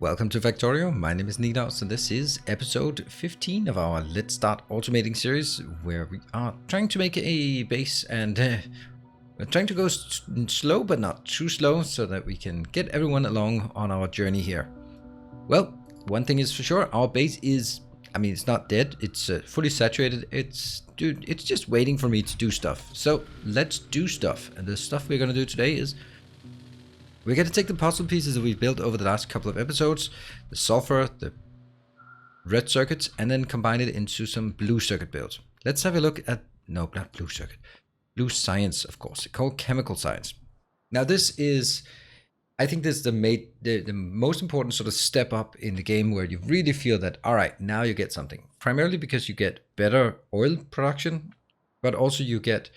Welcome to Factorio. My name is Ninos and this is episode 15 of our Let's Start Automating series, where we are trying to make a base and we're trying to go slow but not too slow so that we can get everyone along on our journey here. Well, one thing is for sure, our base is, it's not dead, it's fully saturated, it's just waiting for me to do stuff. So let's do stuff, and the stuff we're going to do today is we're going to take the puzzle pieces that we've built over the last couple of episodes, the sulfur, the red circuits, and then combine it into some blue circuit builds. Let's have a look at, no, not blue circuit, blue science, of course, it's called chemical science. Now this is, I think this is the most important sort of step up in the game where you really feel that, all right, now you get something. Primarily because you get better oil production, but also you get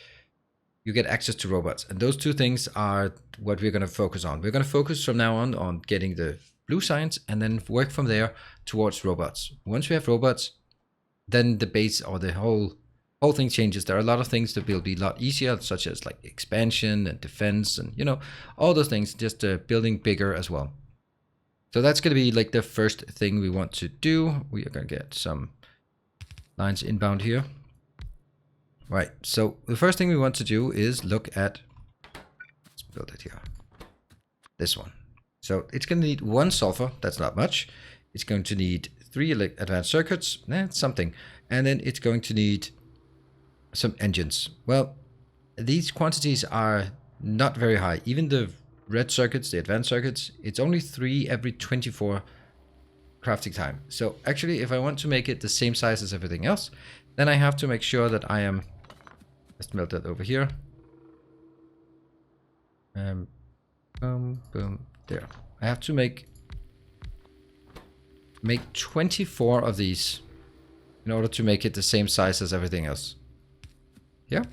access to robots. And those two things are what we're going to focus on. We're going to focus from now on getting the blue science and then work from there towards robots. Once we have robots, then the base or the whole thing changes. There are a lot of things that will be a lot easier, such as like expansion and defense and, all those things, just building bigger as well. So that's going to be like the first thing we want to do. We are going to get some lines inbound here. Right, so the first thing we want to do is look at, let's build it here, this one. So it's going to need one sulfur, that's not much. It's going to need 3 advanced circuits, that's something. And then it's going to need some engines. Well, these quantities are not very high. Even the red circuits, the advanced circuits, it's only 3 every 24 crafting time. So actually, if I want to make it the same size as everything else, then I have to make sure that I am, let's melt that over here. Boom, boom, there. I have to make 24 of these in order to make it the same size as everything else. Yeah.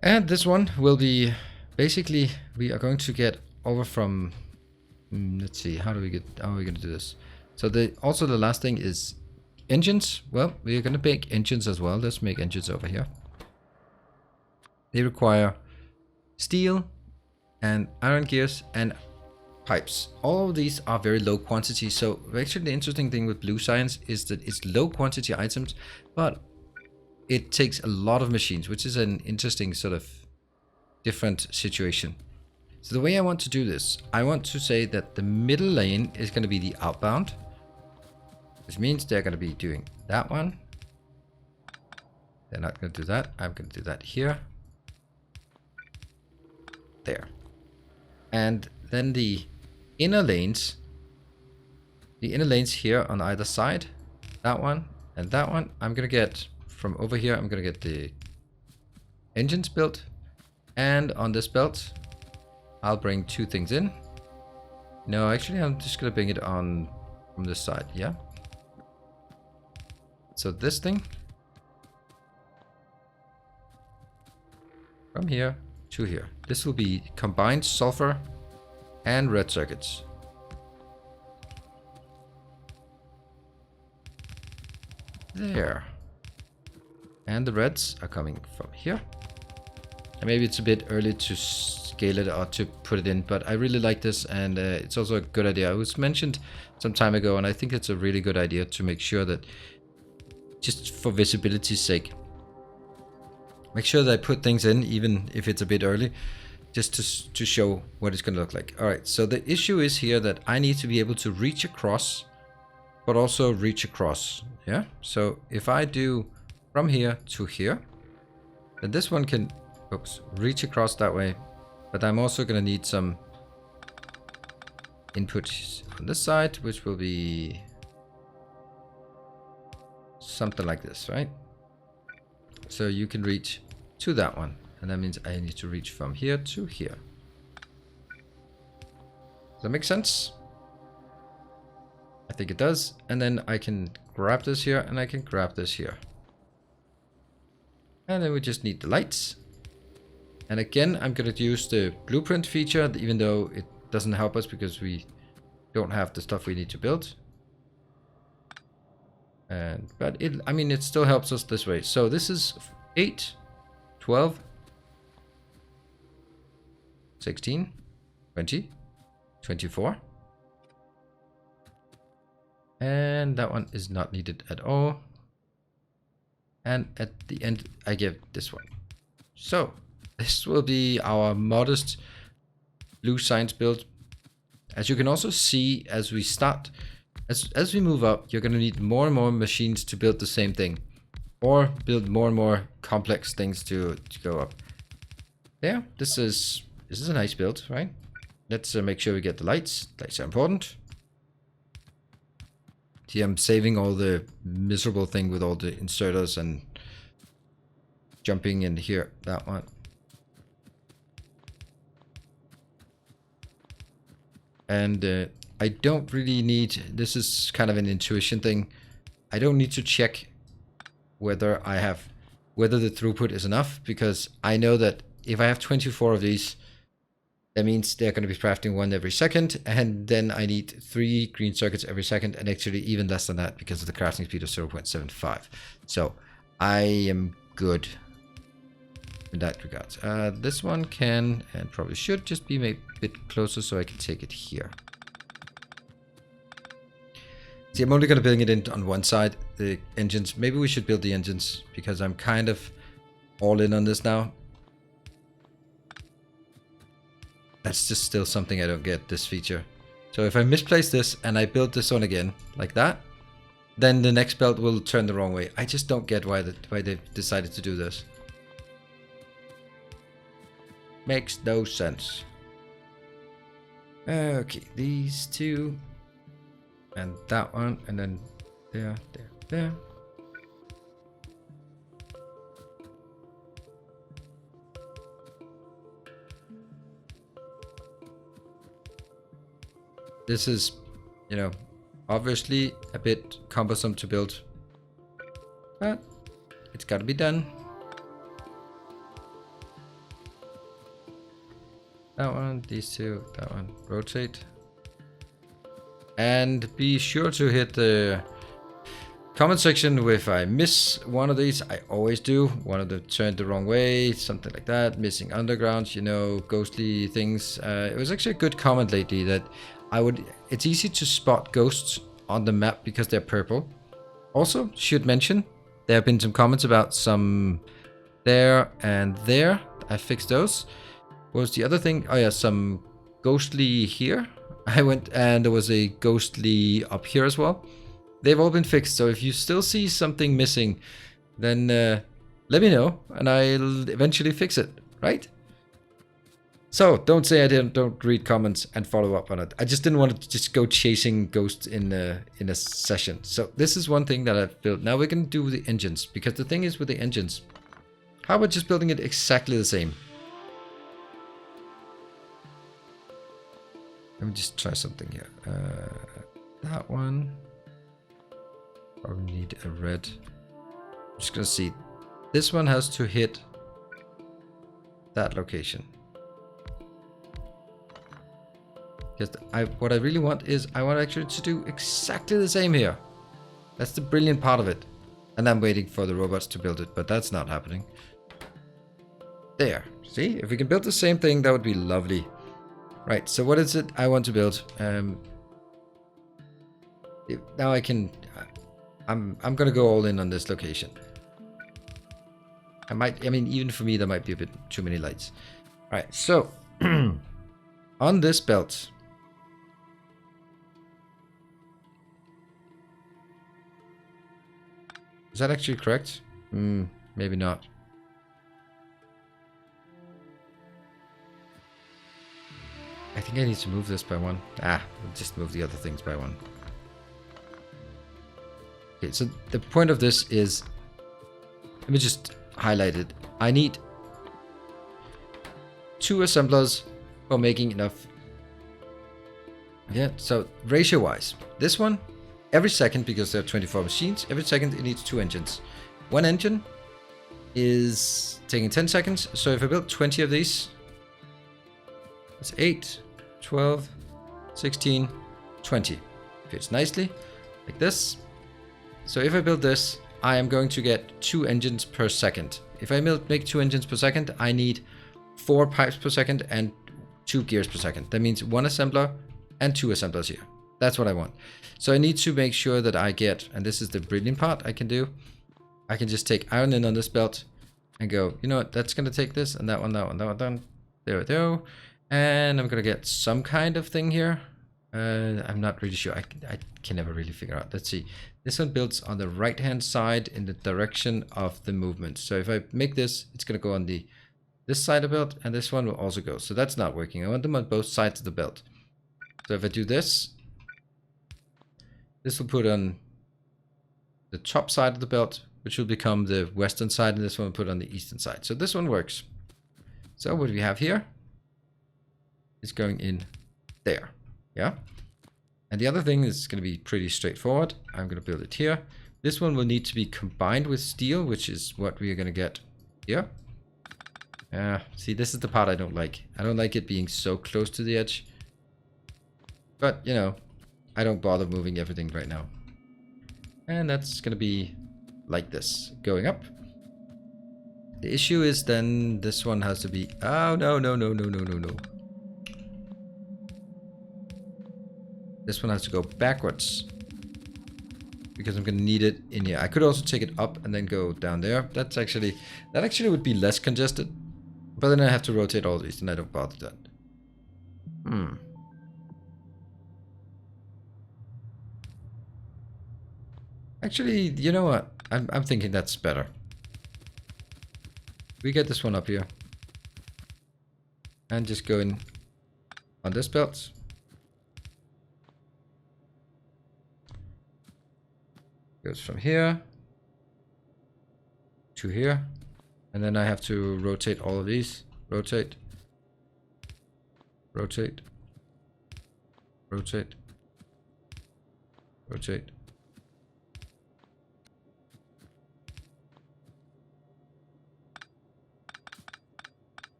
And this one will be, basically, we are going to get over from, let's see, how are we going to do this? So also the last thing is engines. Well, we're going to make engines as well. Let's make engines over here. They require steel and iron gears and pipes. All of these are very low quantity. So actually the interesting thing with blue science is that it's low quantity items, but it takes a lot of machines, which is an interesting sort of different situation. So the way I want to do this, I want to say that the middle lane is going to be the outbound. Which means they're going to be doing that one. They're not going to do that. I'm going to do that here. There. And then the inner lanes here on either side, that one and that one, I'm going to get from over here, I'm going to get the engines built. And on this belt, I'll bring 2 things in. No, actually, I'm just going to bring it on from this side. Yeah. So this thing, from here to here. This will be combined sulfur and red circuits. There. And the reds are coming from here. And maybe it's a bit early to scale it or to put it in, but I really like this, and it's also a good idea. It was mentioned some time ago, and I think it's a really good idea to make sure that, just for visibility's sake, make sure that I put things in, even if it's a bit early, just to show what it's going to look like. All right, so the issue is here that I need to be able to reach across, but also reach across. Yeah, so if I do from here to here, then this one can, reach across that way, but I'm also going to need some input on this side, which will be something like this, right? So you can reach to that one, and that means I need to reach from here to here. Does that make sense? I think it does. And then I can grab this here, and I can grab this here. And then we just need the lights. And again, I'm going to use the blueprint feature, even though it doesn't help us because we don't have the stuff we need to build. But it still helps us this way. So this is 8, 12, 16, 20, 24, And that one is not needed at all. And at the end, I give this one. So this will be our modest blue science build. As you can also see, as we start, as we move up, you're going to need more and more machines to build the same thing, or build more and more complex things to go up. Yeah, this is a nice build, right? Let's make sure we get the lights. Lights are important. See, I'm saving all the miserable thing with all the inserters and jumping in here. That one. And I don't really need, this is kind of an intuition thing. I don't need to check whether the throughput is enough, because I know that if I have 24 of these, that means they're going to be crafting one every second, and then I need 3 green circuits every second, and actually even less than that because of the crafting speed of 0.75. So I am good in that regard. This one can, and probably should, just be made a bit closer so I can take it here. See, I'm only going to build it in on one side, the engines. Maybe we should build the engines, because I'm kind of all in on this now. That's just still something I don't get, this feature. So if I misplace this and I build this one again, like that, then the next belt will turn the wrong way. I just don't get why they decided to do this. Makes no sense. Okay, these two. And that one, and then there. This is, you know, obviously a bit cumbersome to build, but it's got to be done. That one, these two, that one, rotate. And be sure to hit the comment section if I miss one of these. I always do. One of them turned the wrong way, something like that. Missing undergrounds, you know, ghostly things. It was actually a good comment lately that it's easy to spot ghosts on the map because they're purple. Also, should mention, there have been some comments about some there and there. I fixed those. What was the other thing? Oh yeah, some ghostly here. I went and there was a ghostly up here as well. They've all been fixed, so if you still see something missing, then let me know and I'll eventually fix it, right? So don't say I don't read comments and follow up on it. I just didn't want to just go chasing ghosts in a session. So this is one thing that I've built. Now we're going to do the engines, because the thing is with the engines, how about just building it exactly the same? Let me just try something here. That one. Probably need a red. I'm just gonna see. This one has to hit that location. Because what I really want is, I want actually to do exactly the same here. That's the brilliant part of it. And I'm waiting for the robots to build it, but that's not happening. There. See? If we can build the same thing, that would be lovely. Right, so what is it I want to build? Now I can... I'm gonna go all in on this location. I mean, even for me, there might be a bit too many lights. Alright, so... on this belt... Is that actually correct? Maybe not. I think I need to move this by one. We'll just move the other things by one. Okay, so the point of this is... Let me just highlight it. I need 2 assemblers for making enough. Yeah, so ratio-wise, this one, every second, because there are 24 machines, every second it needs 2 engines. One engine is taking 10 seconds, so if I build 20 of these, it's 8, 12, 16, 20. Fits nicely, like this. So if I build this, I am going to get 2 engines per second. If I make 2 engines per second, I need 4 pipes per second and 2 gears per second. That means 1 assembler and 2 assemblers here. That's what I want. So I need to make sure that I get, and this is the brilliant part I can do. I can just take iron in on this belt and go, you know what, that's going to take this and that one, that one, that one, done. There we go. And I'm going to get some kind of thing here. I'm not really sure. I can never really figure out. Let's see. This one builds on the right hand side in the direction of the movement. So if I make this, it's going to go on this side of the belt, and this one will also go. So that's not working. I want them on both sides of the belt. So if I do this, this will put on the top side of the belt, which will become the western side, and this one will put on the eastern side. So this one works. So what we have here is going in there. Yeah. And the other thing is going to be pretty straightforward. I'm going to build it here. This one will need to be combined with steel, which is what we are going to get here. See, this is the part I don't like. I don't like it being so close to the edge. But, you know, I don't bother moving everything right now. And that's going to be like this, going up. The issue is then this one has to be... Oh, no, no, no, no, no, no, no. This one has to go backwards. Because I'm going to need it in here. I could also take it up and then go down there. That actually would be less congested. But then I have to rotate all these, and I don't bother that. Actually, you know what? I'm thinking that's better. We get this one up here. And just go in on this belt. Goes from here to here. And then I have to rotate all of these. Rotate. Rotate. Rotate. Rotate.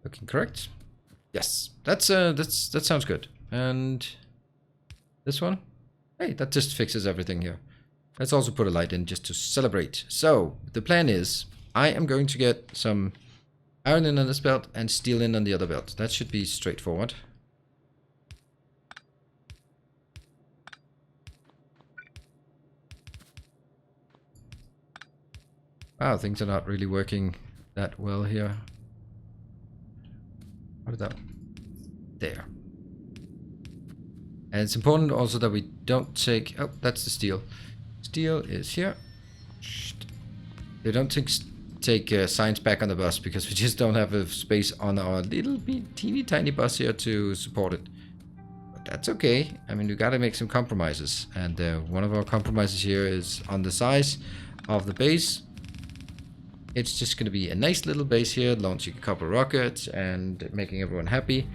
Looking correct? Yes. That sounds good. And this one? Hey, that just fixes everything here. Let's also put a light in just to celebrate. So, the plan is, I am going to get some iron in on this belt and steel in on the other belt. That should be straightforward. Wow, things are not really working that well here. What is that? There. And it's important also that we don't take... Oh, that's the steel. Steel is here. They don't take science back on the bus because we just don't have a space on our little teeny tiny bus here to support it. But that's okay. I mean, we gotta make some compromises. And one of our compromises here is on the size of the base. It's just going to be a nice little base here, launching a couple of rockets and making everyone happy.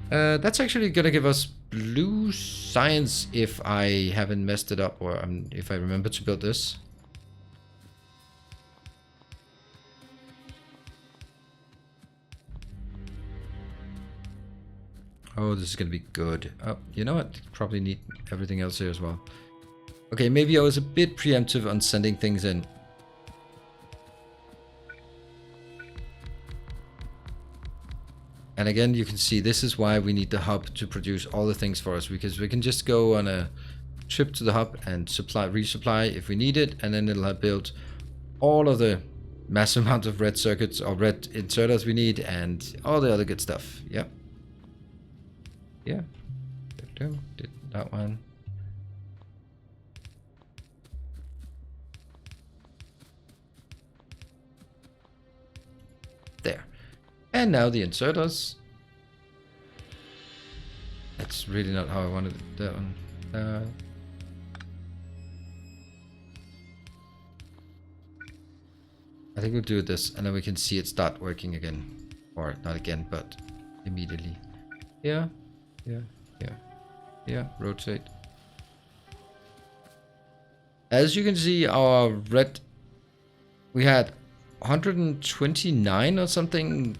That's actually going to give us blue science if I haven't messed it up, or if I remember to build this. Oh, this is going to be good. Oh, you know what? Probably need everything else here as well. Okay, maybe I was a bit preemptive on sending things in. And again, you can see this is why we need the hub to produce all the things for us, because we can just go on a trip to the hub and resupply if we need it, and then it'll have built all of the massive amount of red circuits or red inserters we need and all the other good stuff. Yep. Yeah. Did that one. There. And now the inserters. That's really not how I wanted that one. I think we'll do this and then we can see it start working again. Or not again, but immediately. Yeah, yeah, yeah, yeah, rotate. As you can see, our red, we had 129 or something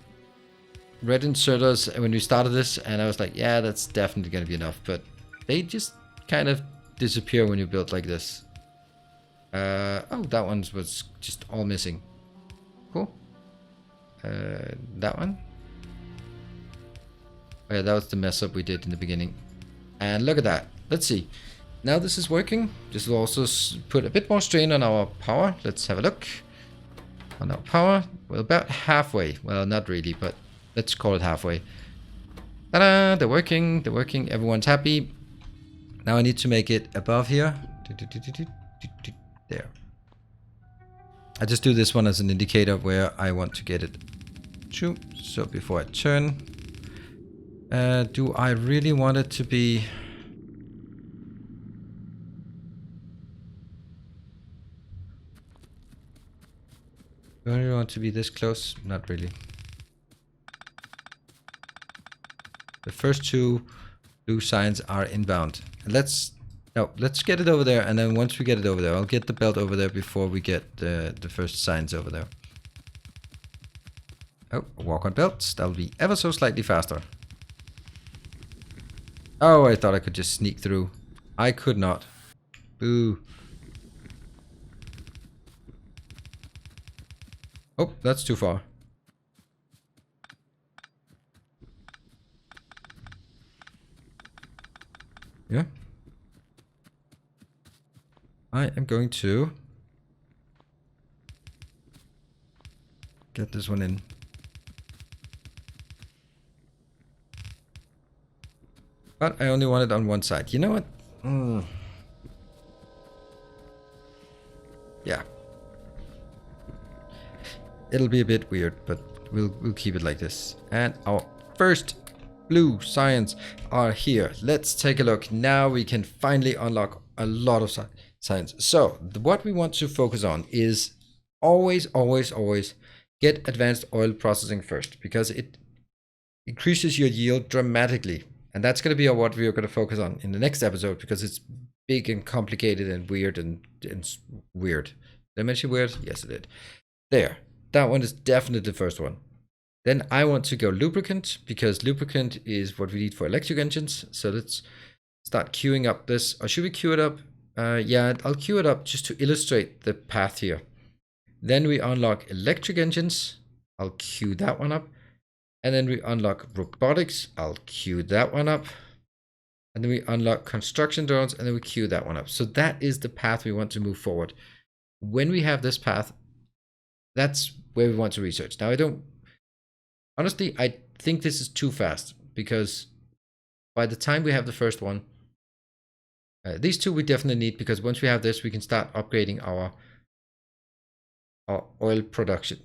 red inserters when we started this, and I was like, yeah, that's definitely gonna be enough, but they just kind of disappear when you build like this. Oh, that one was just all missing. Cool. That one. Oh yeah, that was the mess up we did in the beginning. And look at that. Let's see. Now this is working. This will also put a bit more strain on our power. Let's have a look. On our power, we're about halfway. Well, not really, but let's call it halfway. Ta-da! They're working. They're working. Everyone's happy. Now I need to make it above here. There. I just do this one as an indicator of where I want to get it to. So before I turn, do I really want it to be? Do I really want to be this close? Not really. The first two blue signs are inbound. And let's get it over there, and then once we get it over there, I'll get the belt over there before we get the first signs over there. Oh, walk on belts. That'll be ever so slightly faster. Oh, I thought I could just sneak through. I could not. Boo. Oh, that's too far. Yeah. I am going to get this one in. But I only want it on one side. You know what? Yeah. It'll be a bit weird, but we'll keep it like this. And our first blue signs are here. Let's take a look. Now we can finally unlock a lot of signs. So what we want to focus on is always get advanced oil processing first, because it increases your yield dramatically. And that's going to be what we are going to focus on in the next episode, because it's big and complicated and weird and weird. Did I mention weird? Yes, I did. There. That one is definitely the first one. Then I want to go lubricant, because lubricant is what we need for electric engines. So let's start queuing up this. Or should we queue it up? Yeah, I'll queue it up just to illustrate the path here. Then we unlock electric engines. I'll queue that one up. And then we unlock robotics. I'll queue that one up. And then we unlock construction drones, and then we queue that one up. So that is the path we want to move forward. When we have this path, that's where we want to research. Now, honestly, I think this is too fast, because by the time we have the first one, these two we definitely need, because once we have this, we can start upgrading our oil production.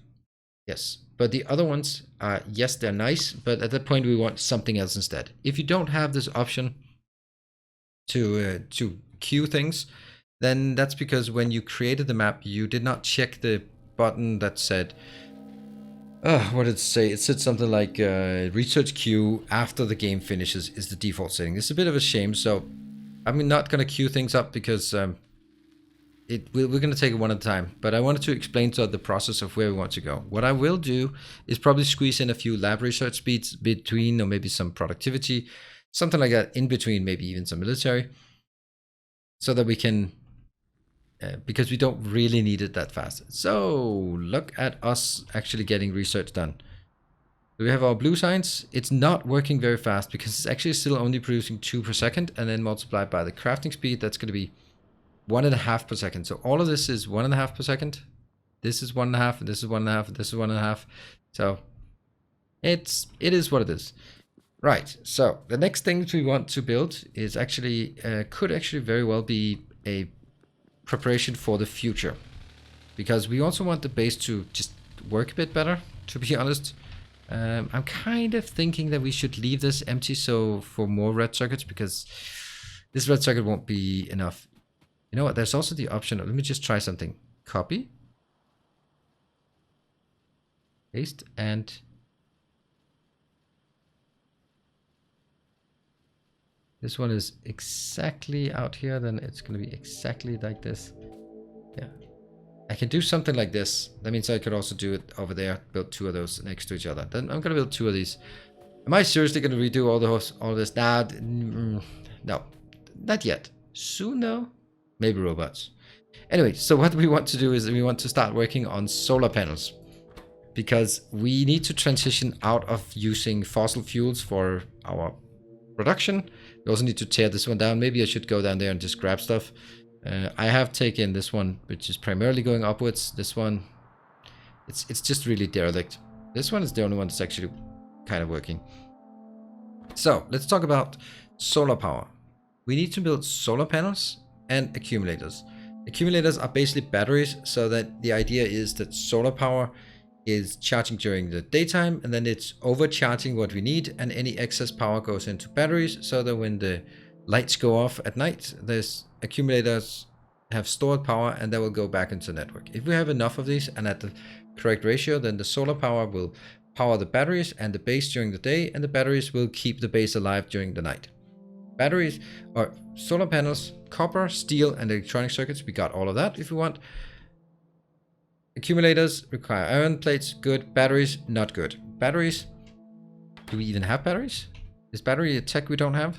Yes, but the other ones, yes, they're nice, but at that point we want something else instead. If you don't have this option to queue things, then that's because when you created the map, you did not check the button that said, what did it say? It said something like research queue after the game finishes is the default setting. It's a bit of a shame, so I'm not going to queue things up, because we're going to take it one at a time. But I wanted to explain to the process of where we want to go. What I will do is probably squeeze in a few lab research speeds between, or maybe some productivity, something like that in between, maybe even some military, so that we can, because we don't really need it that fast. So look at us actually getting research done. We have our blue signs. It's not working very fast, because it's actually still only producing 2 per second, and then multiplied by the crafting speed, that's going to be 1.5 per second. So all of this is 1.5 per second. This is 1.5, and this is 1.5, and this is 1.5. So it is what it is. Right. So the next thing we want to build is actually could actually very well be a preparation for the future, because we also want the base to just work a bit better, to be honest. I'm kind of thinking that we should leave this empty, so for more red circuits, because this red circuit won't be enough. You know what, there's also the option of, let me just try something. Copy, paste, and this one is exactly out here, then it's going to be exactly like this. Yeah. I can do something like this. That means I could also do it over there, build 2 of those next to each other. Then I'm going to build 2 of these. Am I seriously going to redo all this? Nah, no, not yet. Soon though, maybe robots. Anyway, so what we want to do is we want to start working on solar panels, because we need to transition out of using fossil fuels for our production. We also need to tear this one down. Maybe I should go down there and just grab stuff. I have taken this one, which is primarily going upwards. This one, it's just really derelict. This one is the only one that's actually kind of working. So let's talk about solar power. We need to build solar panels and accumulators. Accumulators are basically batteries, so that the idea is that solar power is charging during the daytime, and then it's overcharging what we need, and any excess power goes into batteries, so that when the lights go off at night, these accumulators have stored power, and that will go back into the network. If we have enough of these and at the correct ratio, then the solar power will power the batteries and the base during the day, and the batteries will keep the base alive during the night. Batteries or solar panels, copper, steel, and electronic circuits. We got all of that if we want. Accumulators require iron plates. Good. Batteries, not good. Batteries. Do we even have batteries? Is battery a tech we don't have?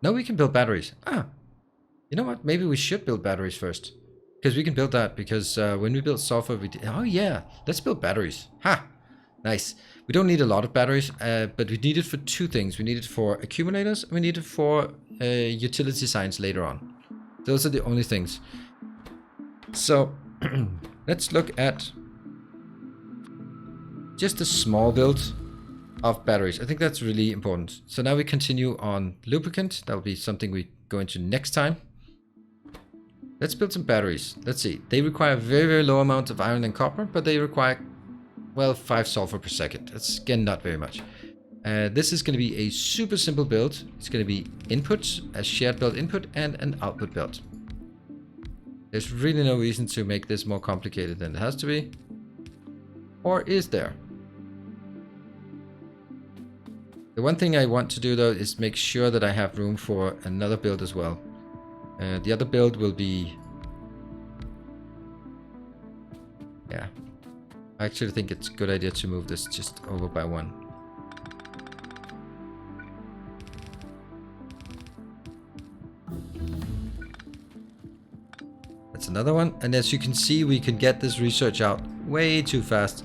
No, we can build batteries. You know what? Maybe we should build batteries first. Because we can build that. Because when we built sulfur, we did... Oh yeah, let's build batteries. Ha! Nice. We don't need a lot of batteries, but we need it for two things. We need it for accumulators, and we need it for utility signs later on. Those are the only things. So let's look at just a small build of batteries. I think that's really important. So now we continue on lubricant. That'll be something we go into next time. Let's build some batteries. Let's see. They require very, very low amounts of iron and copper, but they require, well, 5 sulfur per second. That's, again, not very much. This is going to be a super simple build. It's going to be inputs, a shared belt input, and an output belt. There's really no reason to make this more complicated than it has to be. Or is there? The one thing I want to do, though, is make sure that I have room for another build as well. The other build will be... Yeah. I actually think it's a good idea to move this just over by 1. That's another one. And as you can see, we can get this research out way too fast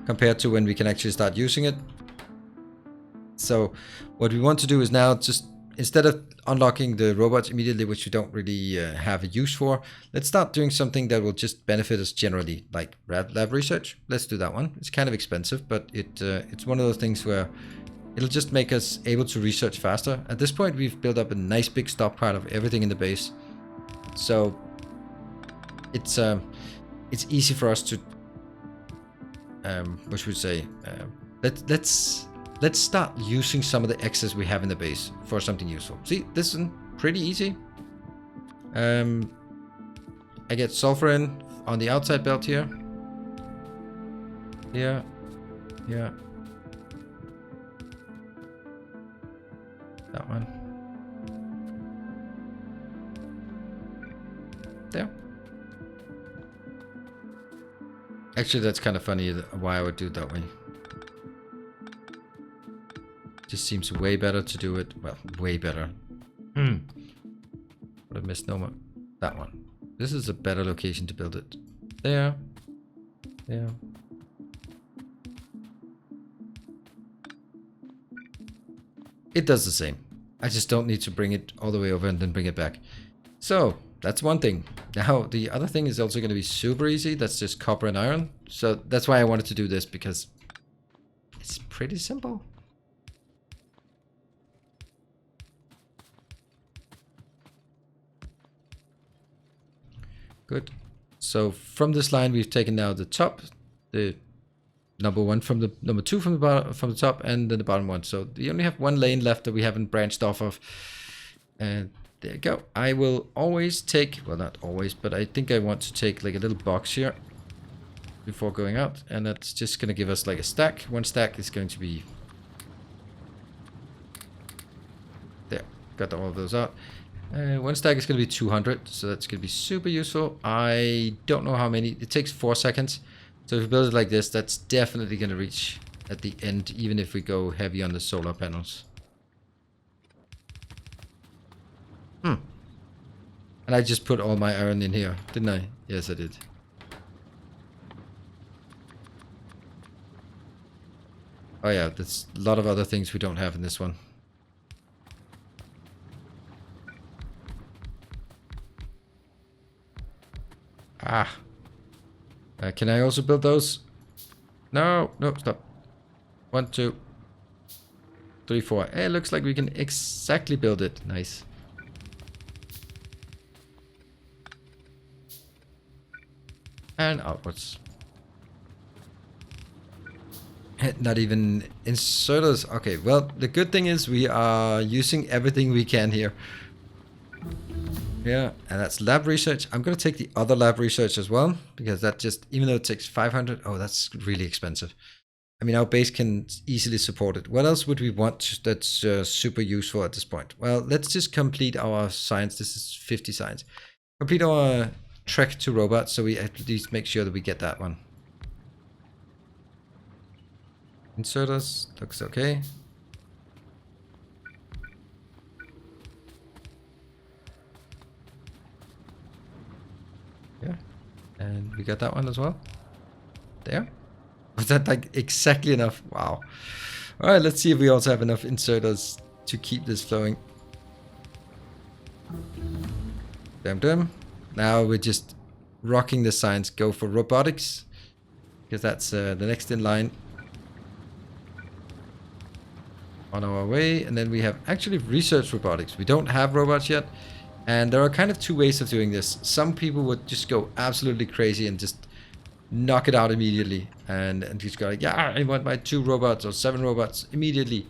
compared to when we can actually start using it. So what we want to do is now just, instead of unlocking the robots immediately, which we don't really have a use for, let's start doing something that will just benefit us generally, like lab research. Let's do that one. It's kind of expensive, but it's one of those things where it'll just make us able to research faster. At this point, we've built up a nice big stockpile of everything in the base. So it's easy for us to, what should we say, let's start using some of the excess we have in the base for something useful. See, this is pretty easy. I get sulfur in on the outside belt here. Yeah. That one. There. Actually, that's kind of funny why I would do it that way. Just seems way better to do it. Well, way better. What a misnomer. That one. This is a better location to build it. There. There. It does the same. I just don't need to bring it all the way over and then bring it back. So, that's one thing. Now, the other thing is also going to be super easy. That's just copper and iron. So, that's why I wanted to do this, because it's pretty simple. Good. So from this line, we've taken now the top, the number 1 from the number 2 from the bottom, from the top, and then the bottom one. So we only have one lane left that we haven't branched off of. And there you go. I will always take, well, not always, but I think I want to take like a little box here before going out, and that's just going to give us like a stack. One stack is going to be there. Got all of those out. One stack is going to be 200, so that's going to be super useful. I don't know how many. It takes 4 seconds. So if we build it like this, that's definitely going to reach at the end, even if we go heavy on the solar panels. And I just put all my iron in here, didn't I? Yes, I did. Oh yeah, there's a lot of other things we don't have in this one. Ah. Can I also build those? No, no, stop. 1, 2, 3, 4. It looks like we can exactly build it. Nice. And outwards. Not even inserters. Okay, well, the good thing is we are using everything we can here. Yeah, and that's lab research. I'm going to take the other lab research as well, because that just, even though it takes 500, oh, that's really expensive. I mean, our base can easily support it. What else would we want that's super useful at this point? Well, let's just complete our science. This is 50 science. Complete our trek to robots, so we at least make sure that we get that one. Inserters, looks okay. Yeah, and we got that one as well. There. Was that like exactly enough? Wow. All right, let's see if we also have enough inserters to keep this flowing. Dum. Now we're just rocking the science. Go for robotics, because that's the next in line. On our way, and then we have actually research robotics. We don't have robots yet, and there are kind of two ways of doing this. Some people would just go absolutely crazy and just knock it out immediately, and just go like, yeah, I want my 2 robots or 7 robots immediately.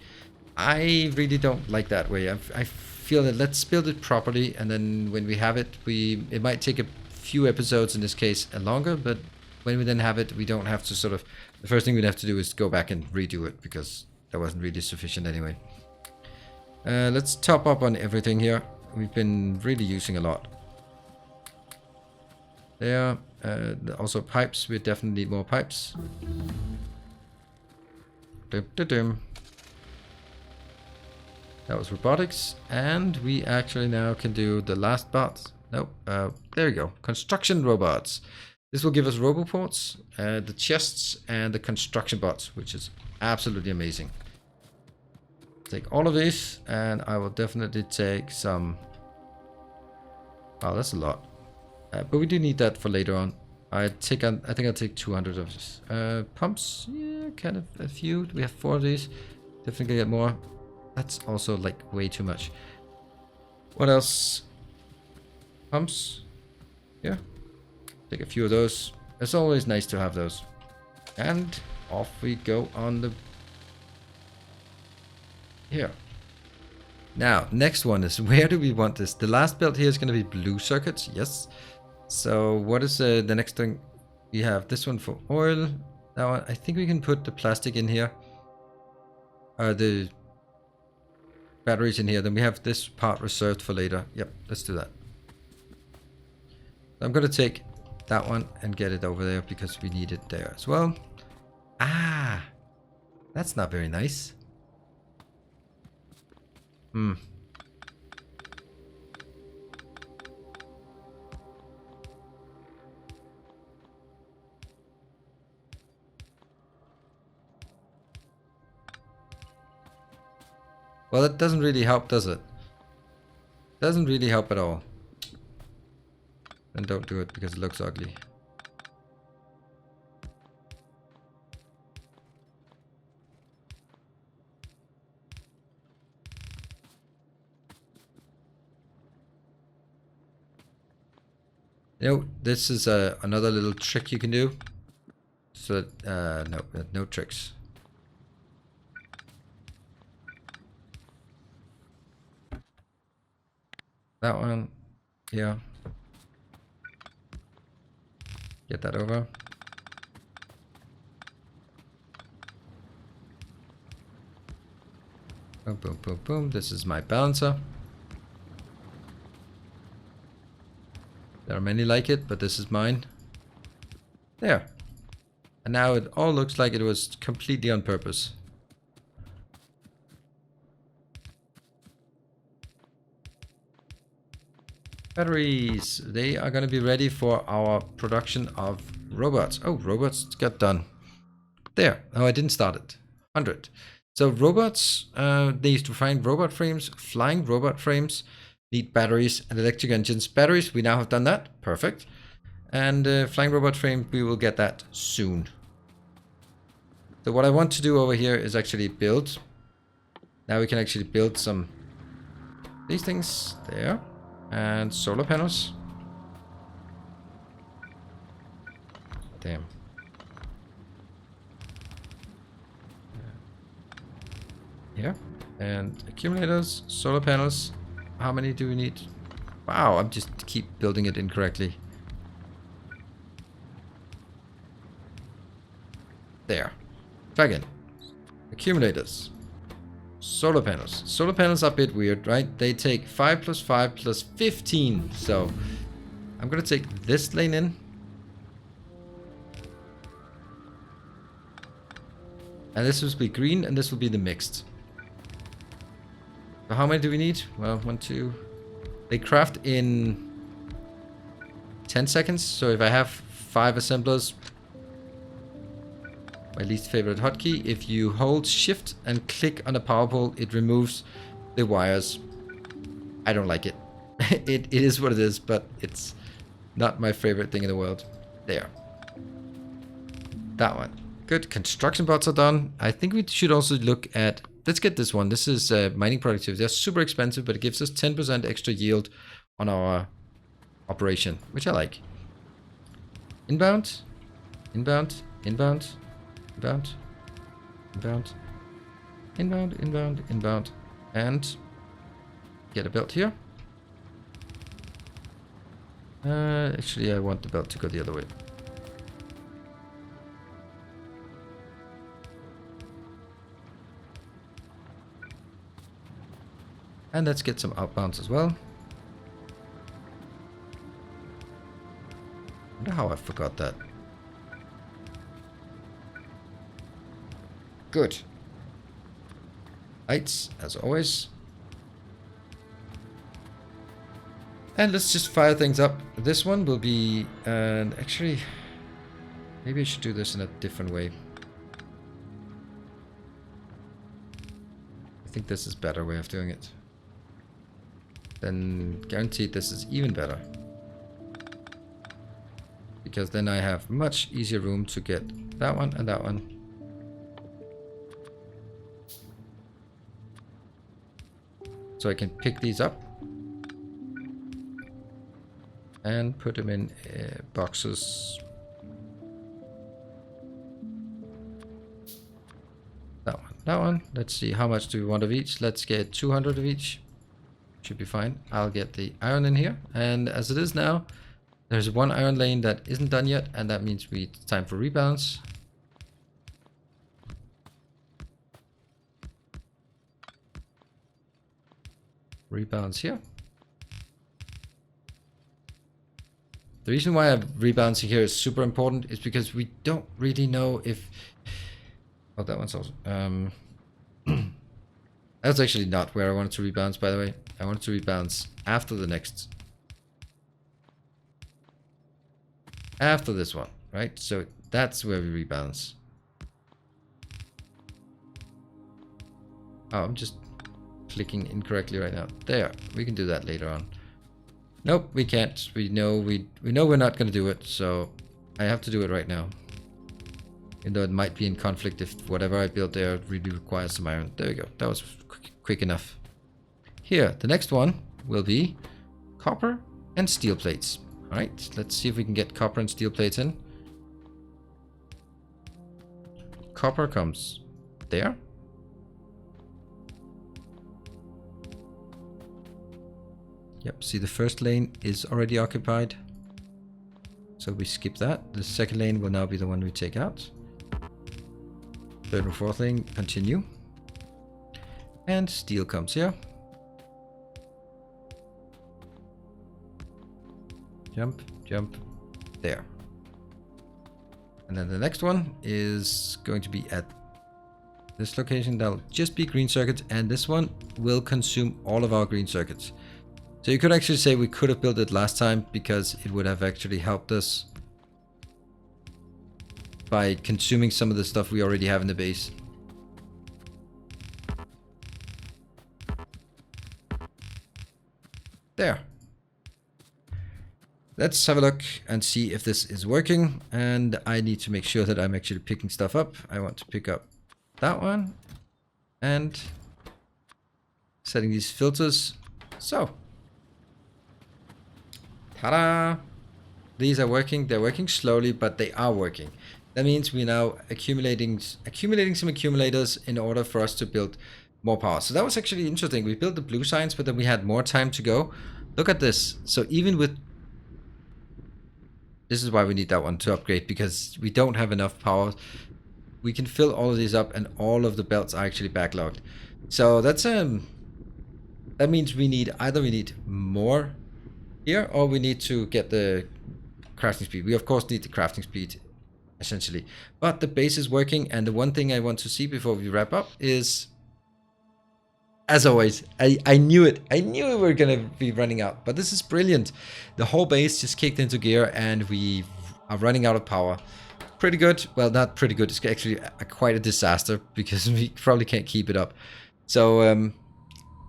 I really don't like that way. I feel that let's build it properly, and then when we have it, it might take a few episodes in this case and longer, but when we then have it, we don't have to sort of, the first thing we'd have to do is go back and redo it, because that wasn't really sufficient anyway. Let's top up on everything here. We've been really using a lot. There. Also pipes. We definitely need more pipes. That was robotics. And we actually now can do the last parts. Nope. There we go. Construction robots. This will give us roboports, the chests, and the construction bots, which is absolutely amazing. Take all of these, and I will definitely take some. Wow, that's a lot. But we do need that for later on. I think I'll take 200 of this. Pumps, yeah, kind of a few. We have 4 of these. Definitely get more. That's also like way too much. What else? Pumps. Yeah. Take a few of those. It's always nice to have those. And off we go on the... Here. Now, next one is, where do we want this? The last build here is going to be blue circuits. Yes. So what is the next thing? We have this one for oil. That one, I think we can put the plastic in here. The batteries in here. Then we have this part reserved for later. Yep, let's do that. I'm going to take that one and get it over there because we need it there as well. Ah, that's not very nice. Well, it doesn't really help, does it? Doesn't really help at all. Then don't do it because it looks ugly. You know, this is another little trick you can do. So, no tricks. That one, yeah. Get that over. Boom, boom, boom, boom. This is my balancer. There are many like it, but this is mine. There. And now it all looks like it was completely on purpose. Batteries. They are going to be ready for our production of robots. Oh, robots got done. There. Oh, I didn't start it. 100. So robots, they used to find robot frames, flying robot frames, need batteries and electric engines. Batteries, we now have done that. Perfect. And flying robot frame, we will get that soon. So what I want to do over here is actually build. Now we can actually build some these things there. And solar panels. Damn. Here. And accumulators, solar panels. How many do we need? Wow, I'm just keep building it incorrectly. There. Try again. Accumulators. Solar panels. Solar panels are a bit weird, right? They take 5 plus 5 plus 15. So I'm going to take this lane in. And this will be green and this will be the mixed. So how many do we need? Well, 1, 2. They craft in 10 seconds. So if I have 5 assemblers, my least favorite hotkey, if you hold shift and click on a power pole, it removes the wires. I don't like it. It is what it is, but it's not my favorite thing in the world. There. That one. Good. Construction bots are done. I think we should also look at... Let's get this one. This is mining productivity. They're super expensive, but it gives us 10% extra yield on our operation, which I like. Inbound. Inbound. Inbound. Inbound. Inbound. Inbound. Inbound. Inbound. And get a belt here. Actually, I want the belt to go the other way. And let's get some outbounds as well. I wonder how I forgot that. Good. Lights, as always. And let's just fire things up. This one will be... And actually, maybe I should do this in a different way. I think this is a better way of doing it. Then guaranteed this is even better. Because then I have much easier room to get that one and that one. So I can pick these up. And put them in boxes. That one, that one. Let's see, how much do we want of each? Let's get 200 of each. Should be fine. I'll get the iron in here. And as it is now, there's one iron lane that isn't done yet. And that means it's time for rebalance. Rebalance here. The reason why I'm rebalancing here is super important is because we don't really know if... Oh, that one's also... That's actually not where I wanted to rebalance, by the way. I wanted to rebalance after the next. After this one, right? So that's where we rebalance. Oh, I'm just clicking incorrectly right now. There, we can do that later on. Nope, we can't. We know we're not going to do it, so I have to do it right now. Even though it might be in conflict if whatever I built there really requires some iron. There we go. That was quick enough. Here, the next one will be copper and steel plates. All right, let's see if we can get copper and steel plates in. Copper comes there. Yep, see the first lane is already occupied. So we skip that. The second lane will now be the one we take out. Third and fourth lane, continue. And steel comes here. Jump, jump, there. And then the next one is going to be at this location. That'll just be green circuits, and this one will consume all of our green circuits. So you could actually say we could have built it last time because it would have actually helped us by consuming some of the stuff we already have in the base. There. Let's have a look and see if this is working. And I need to make sure that I'm actually picking stuff up. I want to pick up that one. And setting these filters. So. Ta-da! These are working. They're working slowly, but they are working. That means we're now accumulating some accumulators in order for us to build more power. So that was actually interesting. We built the blue signs, but then we had more time to go. Look at this. So even with... This is why we need that one to upgrade, because we don't have enough power. We can fill all of these up, and all of the belts are actually backlogged. So that's that means we need more here, or we need to get the crafting speed. We of course need the crafting speed, essentially. But the base is working, and the one thing I want to see before we wrap up is, as always, I knew it. I knew we were gonna be running out, but this is brilliant. The whole base just kicked into gear, and we are running out of power. Pretty good. Well, not pretty good. It's actually quite a disaster, because we probably can't keep it up. So,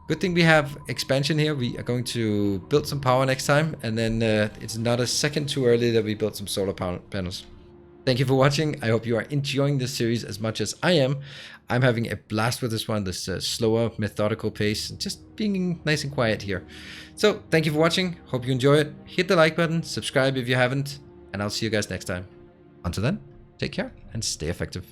good thing we have expansion here. We are going to build some power next time, and then it's not a second too early that we build some solar panels. Thank you for watching. I hope you are enjoying this series as much as I am. I'm having a blast with this one, this slower, methodical pace, just being nice and quiet here. So, thank you for watching. Hope you enjoy it. Hit the like button, subscribe if you haven't, and I'll see you guys next time. Until then, take care and stay effective.